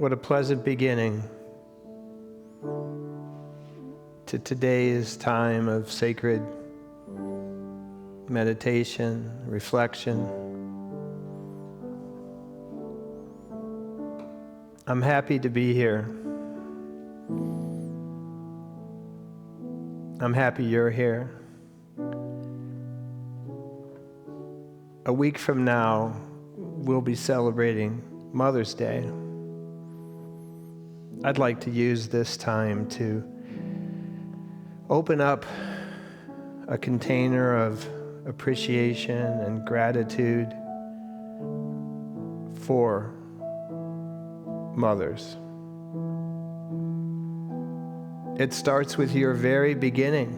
What a pleasant beginning to today's time of sacred meditation, reflection. I'm happy to be here. I'm happy you're here. A week from now, we'll be celebrating Mother's Day. I'd like to use this time to open up a container of appreciation and gratitude for mothers. It starts with your very beginning.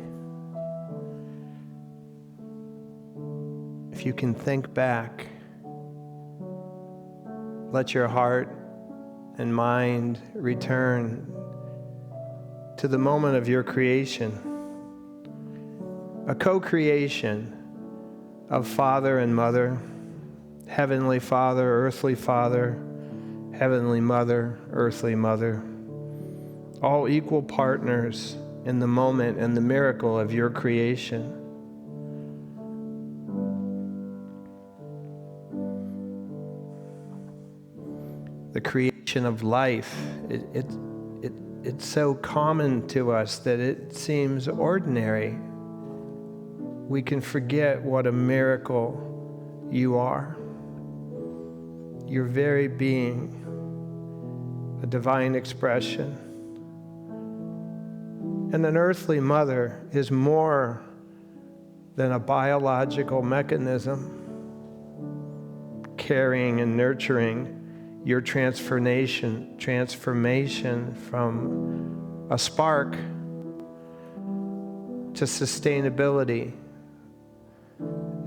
If you can think back, let your heart and mind return to the moment of your creation, a co-creation of father and mother, heavenly father, earthly father, heavenly mother, earthly mother, all equal partners in the moment and the miracle of your creation. The creation of life, it's so common to us that it seems ordinary. We can forget what a miracle you are. Your very being, a divine expression. And an earthly mother is more than a biological mechanism carrying and nurturing your transformation from a spark to sustainability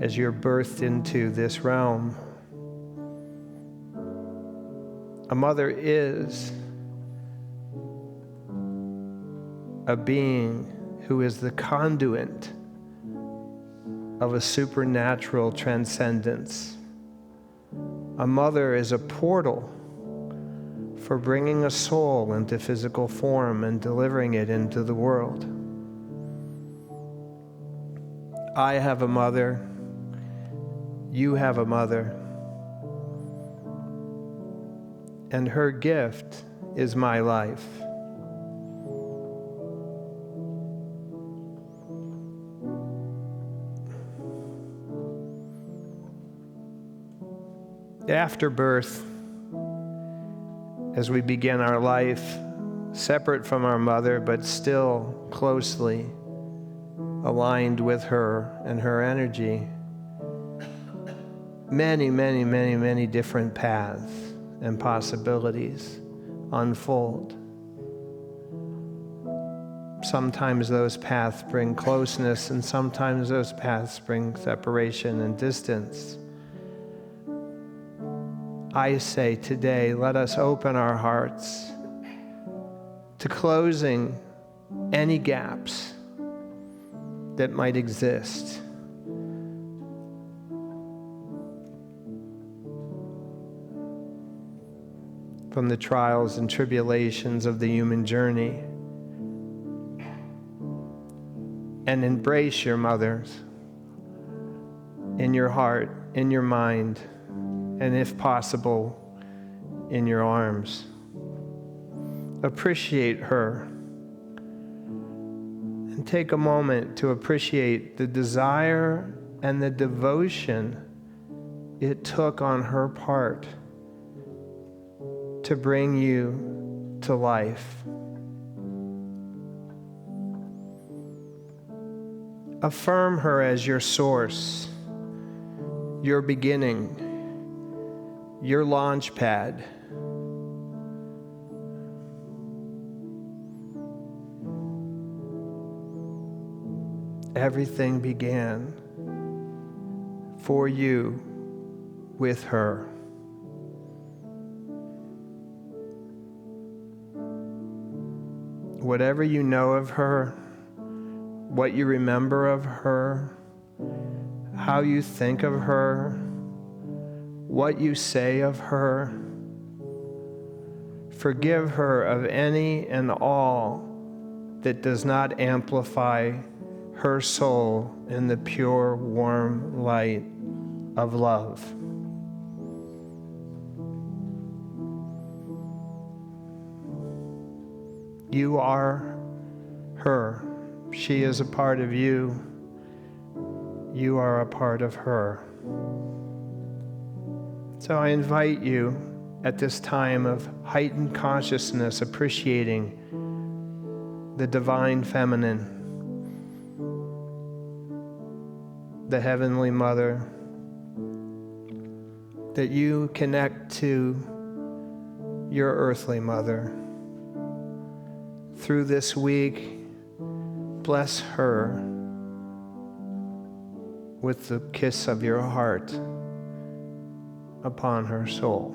as you're birthed into this realm. A mother is a being who is the conduit of a supernatural transcendence. A mother is a portal for bringing a soul into physical form and delivering it into the world. I have a mother. You have a mother. And her gift is my life. After birth, as we begin our life separate from our mother, but still closely aligned with her and her energy, many different paths and possibilities unfold. Sometimes those paths bring closeness, and sometimes those paths bring separation and distance. I say today, let us open our hearts to closing any gaps that might exist. From the trials and tribulations of the human journey, and embrace your mothers in your heart, in your mind, and if possible, in your arms. Appreciate her. And take a moment to appreciate the desire and the devotion it took on her part to bring you to life. Affirm her as your source, your beginning, your launch pad. Everything began for you with her. Whatever you know of her, what you remember of her, how you think of her, what you say of her, Forgive her of any and all that does not amplify her soul in the pure, warm light of love. You are her. She is a part of you. You are a part of her. So I invite you at this time of heightened consciousness, appreciating the divine feminine, the Heavenly Mother, that you connect to your earthly mother. Through this week, bless her with the kiss of your heart upon her soul.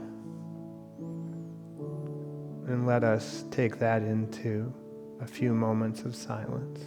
And let us take that into a few moments of silence.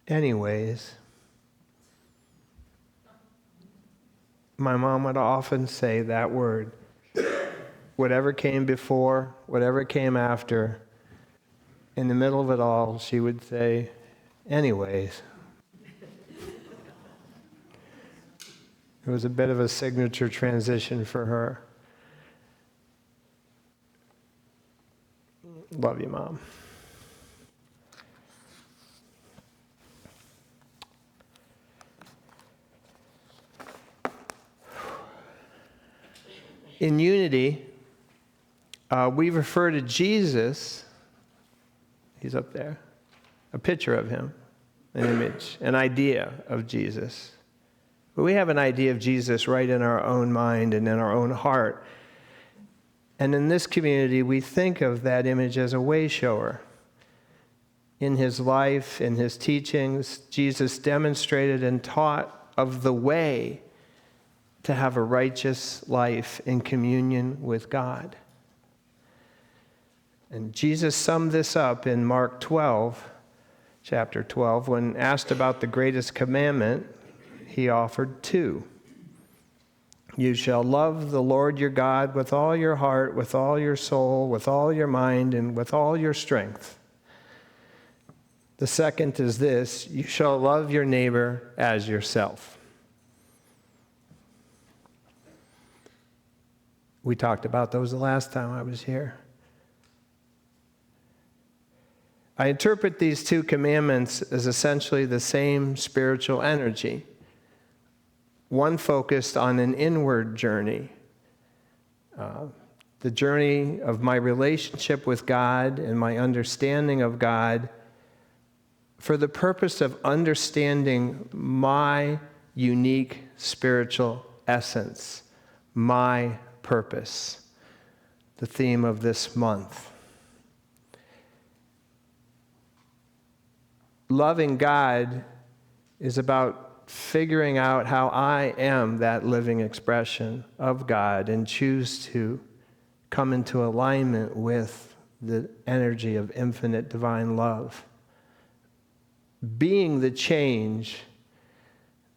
Anyways, my mom would often say that word. Whatever came before, whatever came after, in the middle of it all, she would say, anyways. It was a bit of a signature transition for her. Love you, Mom. In unity, we refer to Jesus, he's up there, a picture of him, an image, an idea of Jesus. But we have an idea of Jesus right in our own mind and in our own heart. And in this community, we think of that image as a way shower. In his life, in his teachings, Jesus demonstrated and taught of the way to have a righteous life in communion with God. And Jesus summed this up in Mark 12, chapter 12, when asked about the greatest commandment, he offered two. You shall love the Lord your God with all your heart, with all your soul, with all your mind, and with all your strength. The second is this, you shall love your neighbor as yourself. We talked about those the last time I was here. I interpret these two commandments as essentially the same spiritual energy. One focused on an inward journey, the journey of my relationship with God and my understanding of God for the purpose of understanding my unique spiritual essence, my purpose, the theme of this month. Loving God is about figuring out how I am that living expression of God and choose to come into alignment with the energy of infinite divine love. Being the change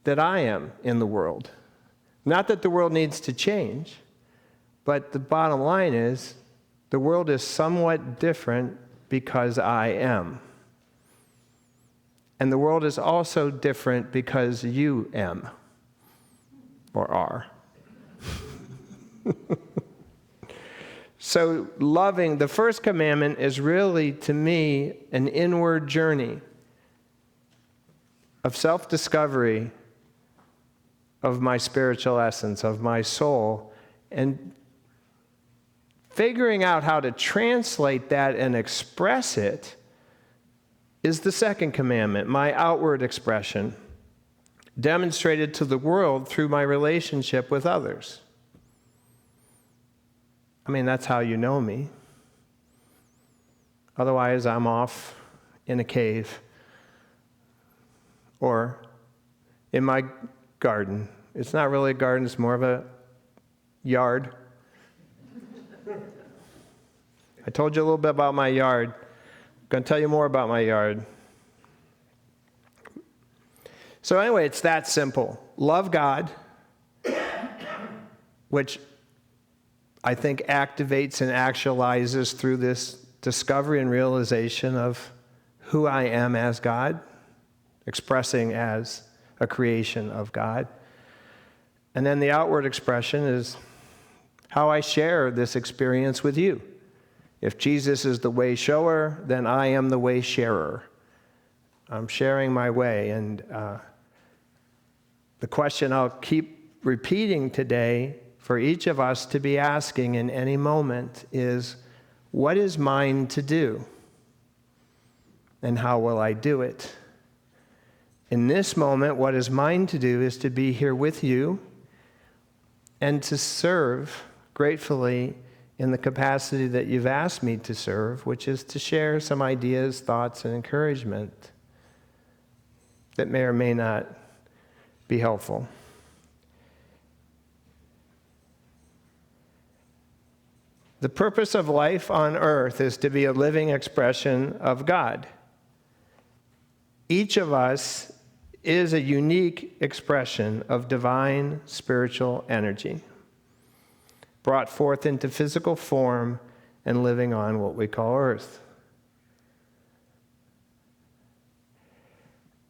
that I am in the world, Not that the world needs to change, but the bottom line is the world is somewhat different because I am. And the world is also different because you am or are. So loving, the first commandment is really, to me, an inward journey of self-discovery of my spiritual essence, of my soul, and figuring out how to translate that and express it is the second commandment, my outward expression, demonstrated to the world through my relationship with others. I mean, that's how you know me. Otherwise, I'm off in a cave or in my garden. It's not really a garden, it's more of a yard. I told you a little bit about my yard. I'm going to tell you more about my yard. So anyway, it's that simple. Love God, which I think activates and actualizes through this discovery and realization of who I am as God, expressing as a creation of God. And then the outward expression is how I share this experience with you. If Jesus is the way shower, then I am the way sharer. I'm sharing my way. And the question I'll keep repeating today for each of us to be asking in any moment is, what is mine to do? And how will I do it? In this moment, what is mine to do is to be here with you and to serve gratefully in the capacity that you've asked me to serve, which is to share some ideas, thoughts, and encouragement that may or may not be helpful. The purpose of life on earth is to be a living expression of God. Each of us is a unique expression of divine spiritual energy, brought forth into physical form and living on what we call earth.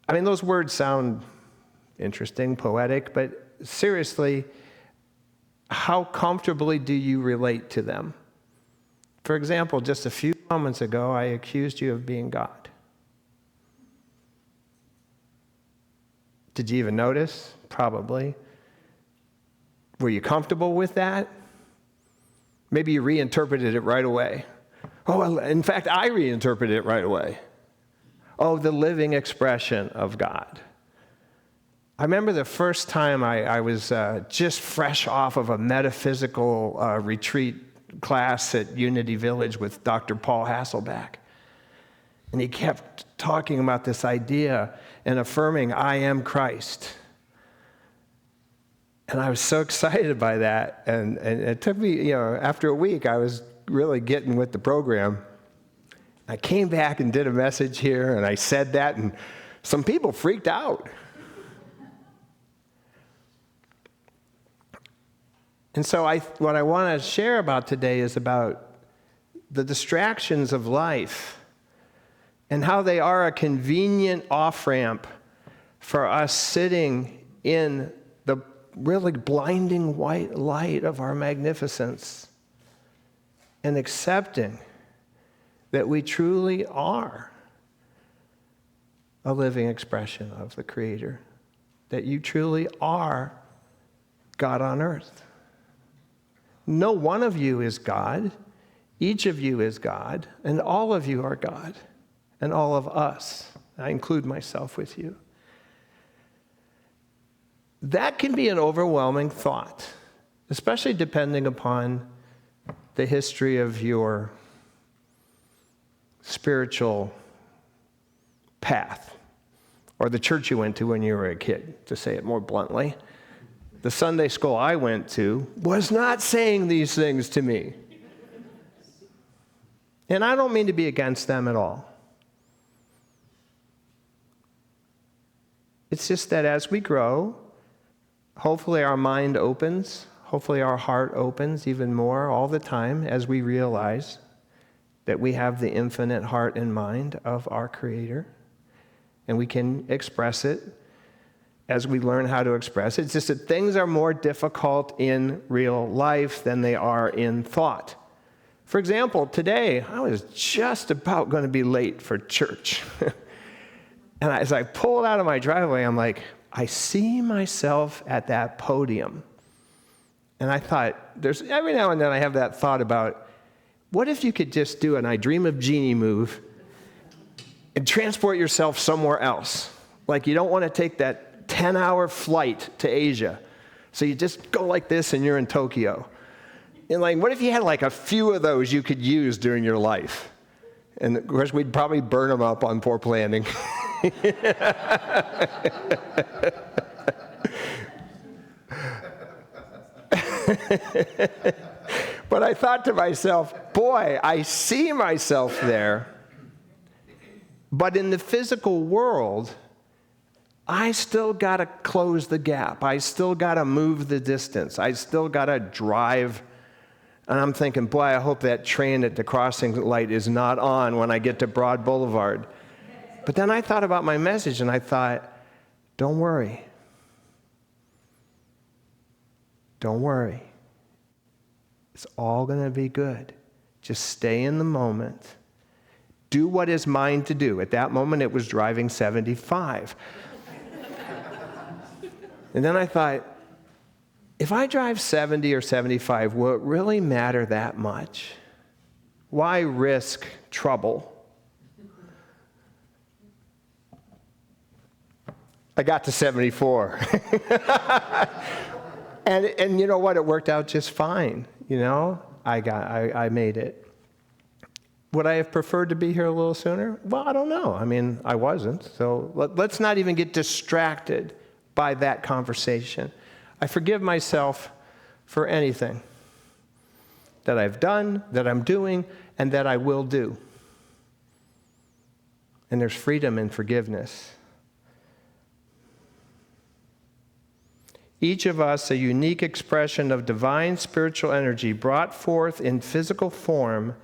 I mean, those words sound interesting, poetic, but seriously, how comfortably do you relate to them? For example, just a few moments ago, I accused you of being God. Did you even notice? Probably. Were you comfortable with that? Maybe you reinterpreted it right away. Oh, in fact, I reinterpreted it right away. Oh, the living expression of God. I remember the first time I was just fresh off of a metaphysical retreat class at Unity Village with Dr. Paul Hasselback. And he kept talking about this idea and affirming, I am Christ. And I was so excited by that. And it took me, after a week, I was really getting with the program. I came back and did a message here, and I said that, and some people freaked out. And so what I want to share about today is about the distractions of life and how they are a convenient off-ramp for us sitting in the really blinding white light of our magnificence and accepting that we truly are a living expression of the Creator, that you truly are God on earth. No one of you is God. Each of you is God, and all of you are God, and all of us. I include myself with you. That can be an overwhelming thought, especially depending upon the history of your spiritual path, or the church you went to when you were a kid, to say it more bluntly. The Sunday school I went to was not saying these things to me. And I don't mean to be against them at all. It's just that as we grow, Hopefully our mind opens. Hopefully our heart opens even more all the time as we realize that we have the infinite heart and mind of our Creator. And we can express it as we learn how to express it. It's just that things are more difficult in real life than they are in thought. For example, today, I was just about going to be late for church. And as I pulled out of my driveway, I'm like, I see myself at that podium. And I thought, every now and then I have that thought about, what if you could just do an I Dream of Jeannie move and transport yourself somewhere else? Like you don't want to take that 10-hour flight to Asia. So you just go like this and you're in Tokyo. And like, what if you had like a few of those you could use during your life? And of course, we'd probably burn them up on Port Landing. But I thought to myself, boy, I see myself there. But in the physical world, I still got to close the gap. I still got to move the distance. I still got to drive. And I'm thinking, boy, I hope that train at the crossing light is not on when I get to Broad Boulevard. But then I thought about my message and I thought, don't worry. Don't worry. It's all going to be good. Just stay in the moment. Do what is mine to do. At that moment, it was driving 75. And then I thought, if I drive 70 or 75, will it really matter that much? Why risk trouble? I got to 74. And you know what? It worked out just fine. You know, I made it. Would I have preferred to be here a little sooner? Well, I don't know. I mean, I wasn't. So let's not even get distracted by that conversation. I forgive myself for anything that I've done, that I'm doing, and that I will do. And there's freedom in forgiveness. Each of us a unique expression of divine spiritual energy brought forth in physical form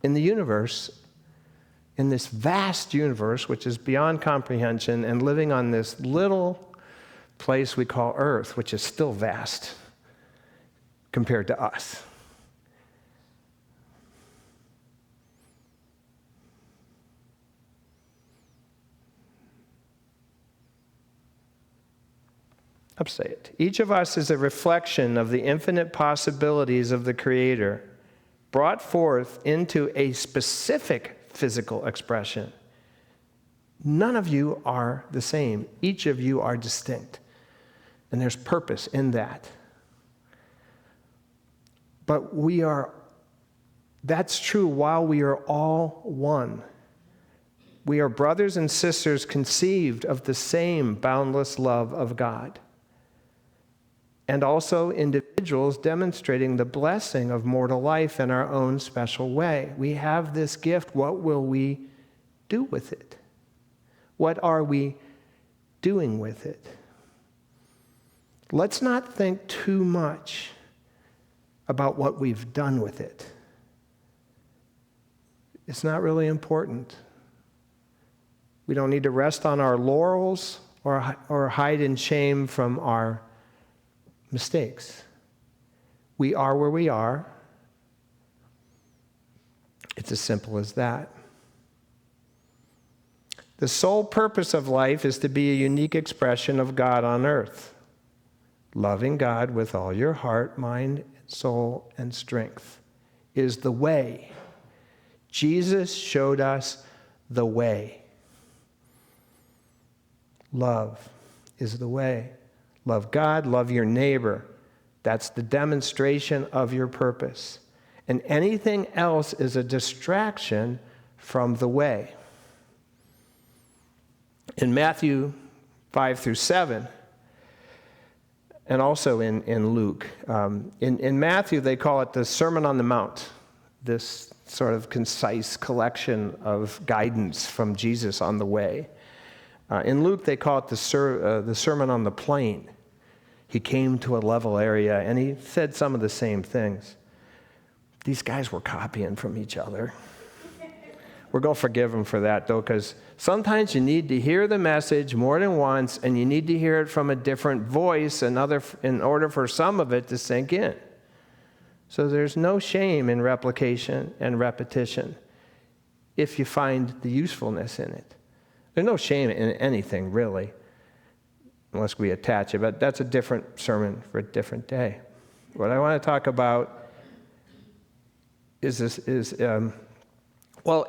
in the universe, in this vast universe, which is beyond comprehension, and living on this little place we call Earth, which is still vast compared to us. I'll say it. Each of us is a reflection of the infinite possibilities of the Creator, brought forth into a specific physical expression. None of you are the same. Each of you are distinct. And there's purpose in that. But that's true while we are all one. We are brothers and sisters conceived of the same boundless love of God. And also individuals demonstrating the blessing of mortal life in our own special way. We have this gift. What will we do with it? What are we doing with it? Let's not think too much about what we've done with it. It's not really important. We don't need to rest on our laurels or hide in shame from our mistakes. We are where we are. It's as simple as that. The sole purpose of life is to be a unique expression of God on earth. Loving God with all your heart, mind, soul, and strength is the way. Jesus showed us the way. Love is the way. Love God, love your neighbor. That's the demonstration of your purpose. And anything else is a distraction from the way. In Matthew 5 through 7, and also in Luke, in Matthew they call it the Sermon on the Mount, this sort of concise collection of guidance from Jesus on the way. In Luke, they call it the Sermon on the Plain. he came to a level area and he said some of the same things. These guys were copying from each other. We're going to forgive them for that, though, because sometimes you need to hear the message more than once, and you need to hear it from a different voice in order for some of it to sink in. So there's no shame in replication and repetition if you find the usefulness in it. There's no shame in anything, really, unless we attach it, but that's a different sermon for a different day. What I want to talk about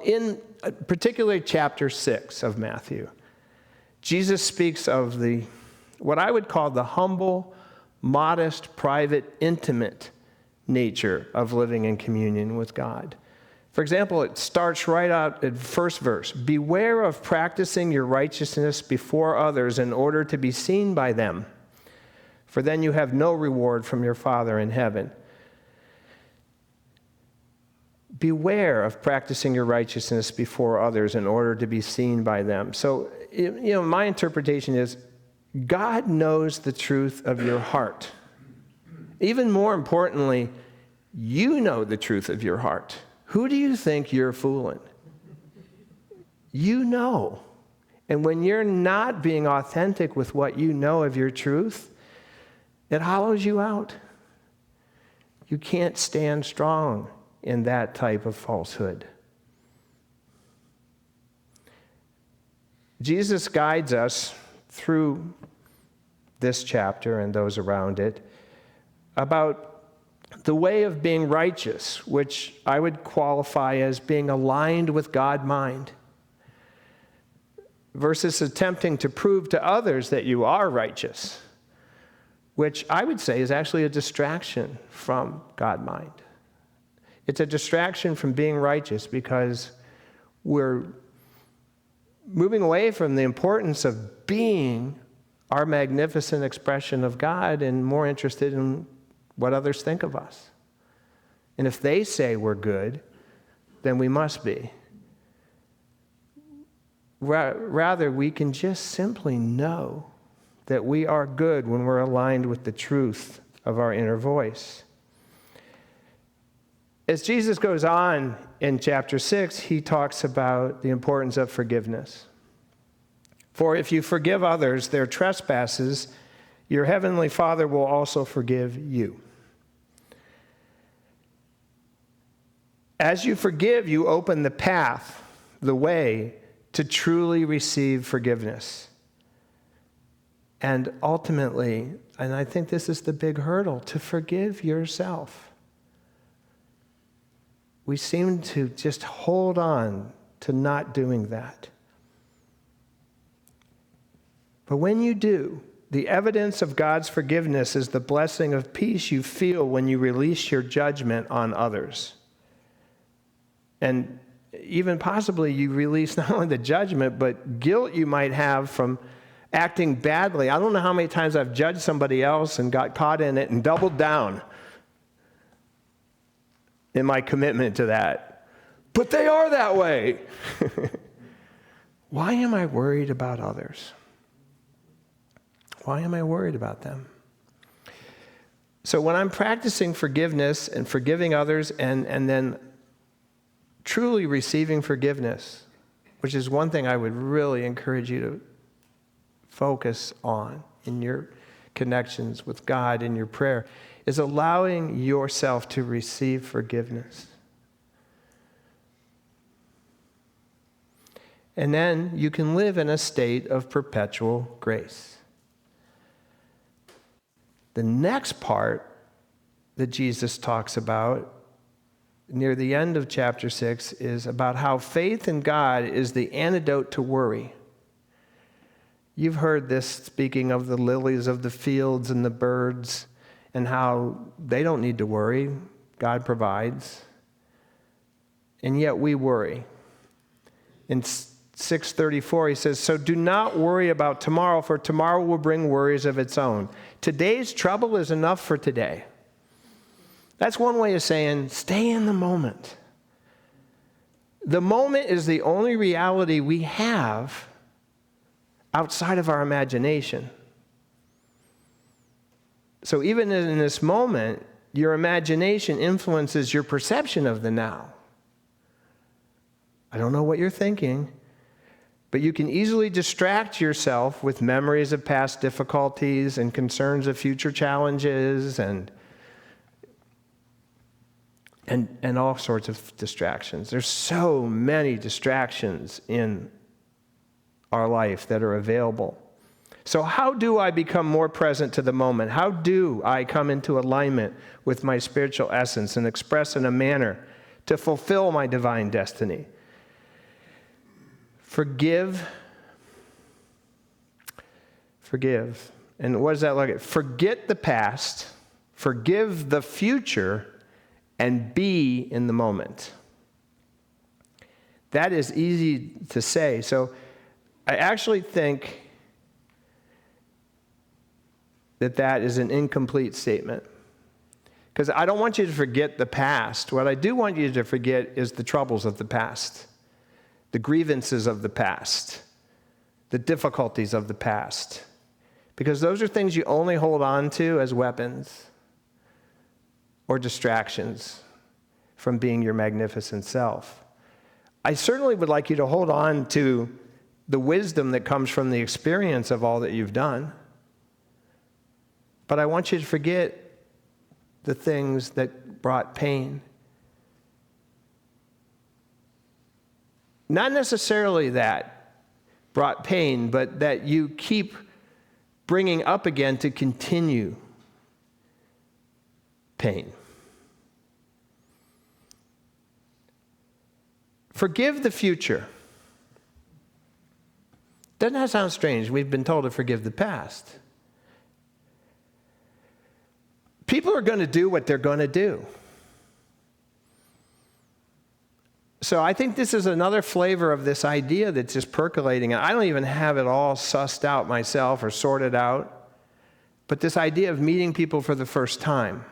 in particularly chapter 6 of Matthew, Jesus speaks of what I would call the humble, modest, private, intimate nature of living in communion with God. For example, it starts right out at first verse. Beware of practicing your righteousness before others in order to be seen by them, for then you have no reward from your Father in heaven. Beware of practicing your righteousness before others in order to be seen by them. So, my interpretation is God knows the truth of your heart. Even more importantly, you know the truth of your heart. Who do you think you're fooling? You know. And when you're not being authentic with what you know of your truth, it hollows you out. You can't stand strong in that type of falsehood. Jesus guides us through this chapter and those around it about the way of being righteous, which I would qualify as being aligned with God's mind, versus attempting to prove to others that you are righteous, which I would say is actually a distraction from God's mind. It's a distraction from being righteous because we're moving away from the importance of being our magnificent expression of God and more interested in what others think of us. And if they say we're good, then we must be. Rather, we can just simply know that we are good when we're aligned with the truth of our inner voice. As Jesus goes on in chapter 6, he talks about the importance of forgiveness. For if you forgive others their trespasses, your heavenly Father will also forgive you. As you forgive, you open the path, the way to truly receive forgiveness. And ultimately, and I think this is the big hurdle, to forgive yourself. We seem to just hold on to not doing that. But when you do, the evidence of God's forgiveness is the blessing of peace you feel when you release your judgment on others. And even possibly you release not only the judgment, but guilt you might have from acting badly. I don't know how many times I've judged somebody else and got caught in it and doubled down in my commitment to that. But they are that way. Why am I worried about others? Why am I worried about them? So when I'm practicing forgiveness and forgiving others and then truly receiving forgiveness, which is one thing I would really encourage you to focus on in your connections with God in your prayer, is allowing yourself to receive forgiveness. And then you can live in a state of perpetual grace. The next part that Jesus talks about near the end of chapter 6 is about how faith in God is the antidote to worry. You've heard this speaking of the lilies of the fields and the birds and how they don't need to worry. God provides. And yet we worry. In 6:34, he says, "So do not worry about tomorrow, for tomorrow will bring worries of its own. Today's trouble is enough for today." That's one way of saying, stay in the moment. The moment is the only reality we have outside of our imagination. So even in this moment, your imagination influences your perception of the now. I don't know what you're thinking, but you can easily distract yourself with memories of past difficulties and concerns of future challenges and all sorts of distractions. There's so many distractions in our life that are available. So how do I become more present to the moment? How do I come into alignment with my spiritual essence and express in a manner to fulfill my divine destiny? Forgive. And what does that look like? Forget the past, forgive the future, and be in the moment. That is easy to say. So I actually think that is an incomplete statement. Because I don't want you to forget the past. What I do want you to forget is the troubles of the past, the grievances of the past, the difficulties of the past. Because those are things you only hold on to as weapons or distractions from being your magnificent self. I certainly would like you to hold on to the wisdom that comes from the experience of all that you've done. But I want you to forget the things that brought pain. Not necessarily that brought pain, but that you keep bringing up again to continue pain. Forgive the future. Doesn't that sound strange? We've been told to forgive the past. People are going to do what they're going to do. So I think this is another flavor of this idea that's just percolating. I don't even have it all sussed out myself or sorted out. But this idea of meeting people for the first time.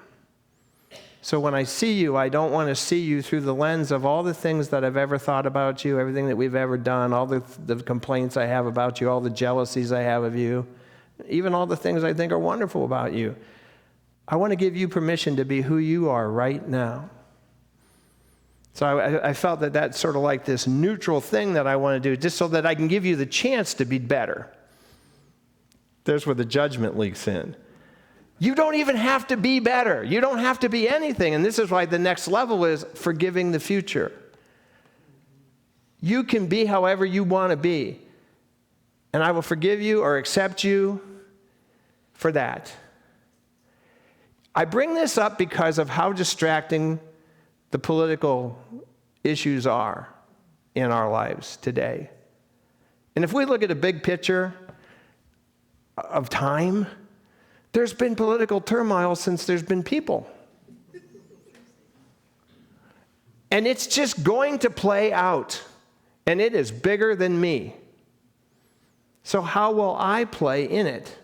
So when I see you, I don't want to see you through the lens of all the things that I've ever thought about you, everything that we've ever done, all the complaints I have about you, all the jealousies I have of you, even all the things I think are wonderful about you. I want to give you permission to be who you are right now. So I felt that that's sort of like this neutral thing that I want to do, just so that I can give you the chance to be better. There's where the judgment leaks in. You don't even have to be better. You don't have to be anything. And this is why the next level is forgiving the future. You can be however you want to be. And I will forgive you or accept you for that. I bring this up because of how distracting the political issues are in our lives today. And if we look at a big picture of time, there's been political turmoil since there's been people. And it's just going to play out. And it is bigger than me. So how will I play in it?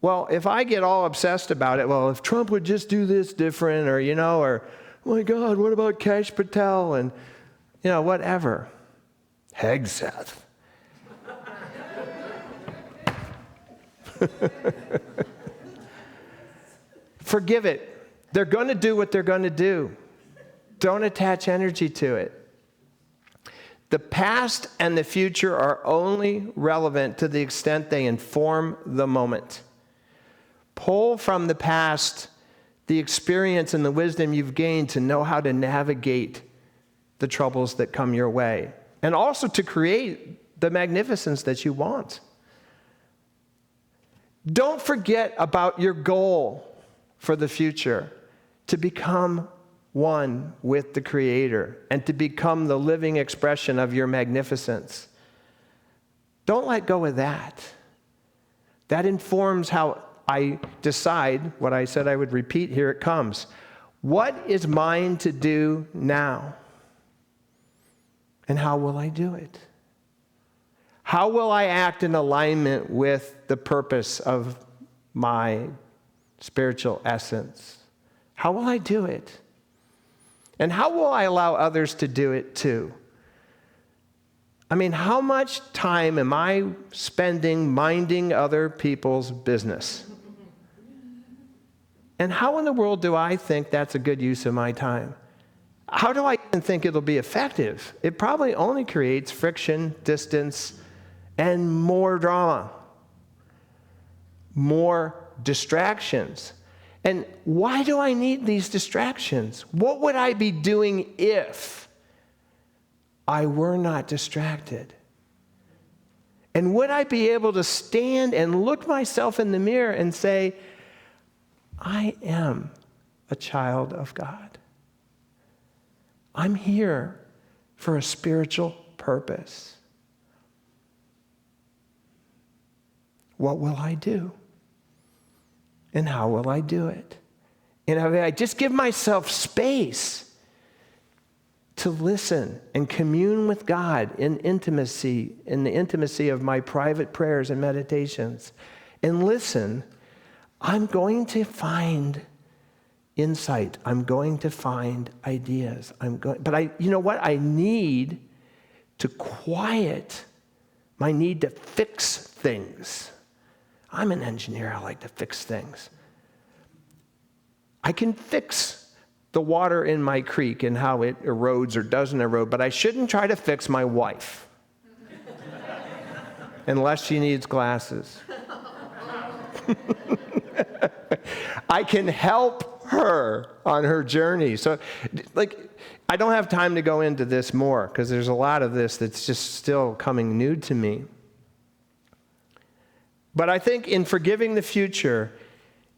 Well, if I get all obsessed about it, well, if Trump would just do this different, or, or, oh my God, what about Kash Patel? And, whatever. Hegseth. Forgive it. They're going to do what they're going to do. Don't attach energy to it. The past and the future are only relevant to the extent they inform the moment. Pull from the past the experience and the wisdom you've gained to know how to navigate the troubles that come your way, and also to create the magnificence that you want. Don't forget about your goal for the future, to become one with the Creator and to become the living expression of your magnificence. Don't let go of that. That informs how I decide what I said I would repeat. Here it comes. What is mine to do now? And how will I do it? How will I act in alignment with the purpose of my spiritual essence? How will I do it? And how will I allow others to do it too? I mean, how much time am I spending minding other people's business? And how in the world do I think that's a good use of my time? How do I even think it'll be effective? It probably only creates friction, distance, and more drama, more distractions. And why do I need these distractions? What would I be doing if I were not distracted? And would I be able to stand and look myself in the mirror and say, I am a child of God. I'm here for a spiritual purpose. What will I do? And how will I do it? And I just give myself space to listen and commune with God in intimacy, in the intimacy of my private prayers and meditations, and listen, I'm going to find insight. I'm going to find ideas. But you know what? I need to quiet my need to fix things. I'm an engineer. I like to fix things. I can fix the water in my creek and how it erodes or doesn't erode, but I shouldn't try to fix my wife unless she needs glasses. I can help her on her journey. So, I don't have time to go into this more because there's a lot of this that's just still coming new to me. But I think in forgiving the future,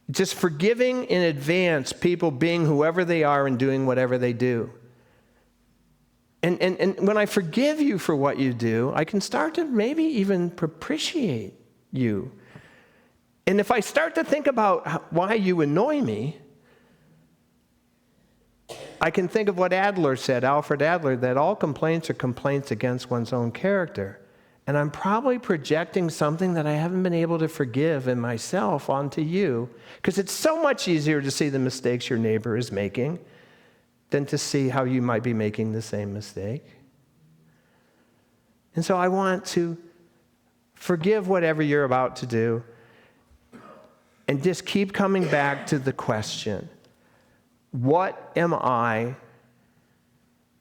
just forgiving in advance people being whoever they are and doing whatever they do. And when I forgive you for what you do, I can start to maybe even propitiate you. And if I start to think about why you annoy me, I can think of what Adler said, Alfred Adler, that all complaints are complaints against one's own character. And I'm probably projecting something that I haven't been able to forgive in myself onto you, because it's so much easier to see the mistakes your neighbor is making than to see how you might be making the same mistake. And so I want to forgive whatever you're about to do and just keep coming back to the question, what am I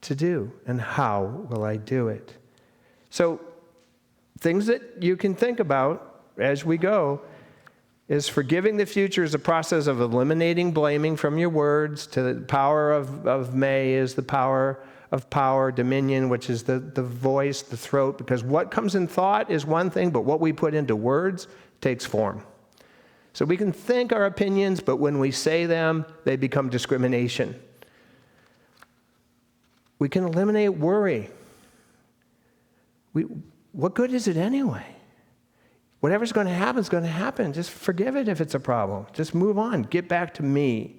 to do and how will I do it? So things that you can think about as we go is forgiving the future is a process of eliminating blaming from your words. To the power of may is the power of power, dominion, which is the voice, the throat, because what comes in thought is one thing, but what we put into words takes form. So we can think our opinions, but when we say them, they become discrimination. We can eliminate worry. What good is it anyway? Whatever's going to happen is going to happen. Just forgive it if it's a problem. Just move on. Get back to me.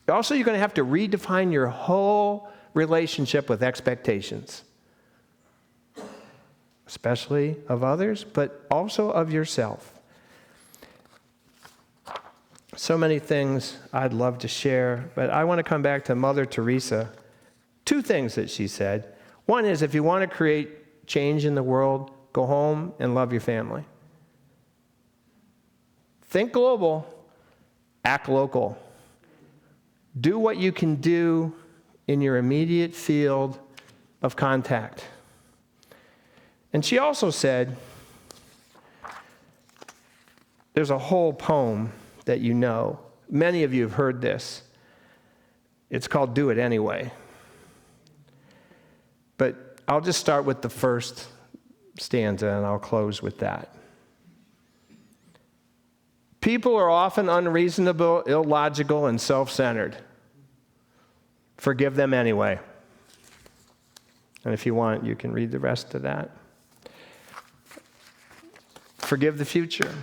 Also, you're going to have to redefine your whole relationship with expectations, especially of others, but also of yourself. So many things I'd love to share, but I want to come back to Mother Teresa. 2 things that she said. One is, if you want to create change in the world, go home and love your family. Think global, act local. Do what you can do in your immediate field of contact. And she also said, there's a whole poem that you know. Many of you have heard this. It's called Do It Anyway. But I'll just start with the first stanza and I'll close with that. People are often unreasonable, illogical, and self-centered. Forgive them anyway. And if you want, you can read the rest of that. Forgive the future.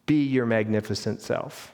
Be your magnificent self.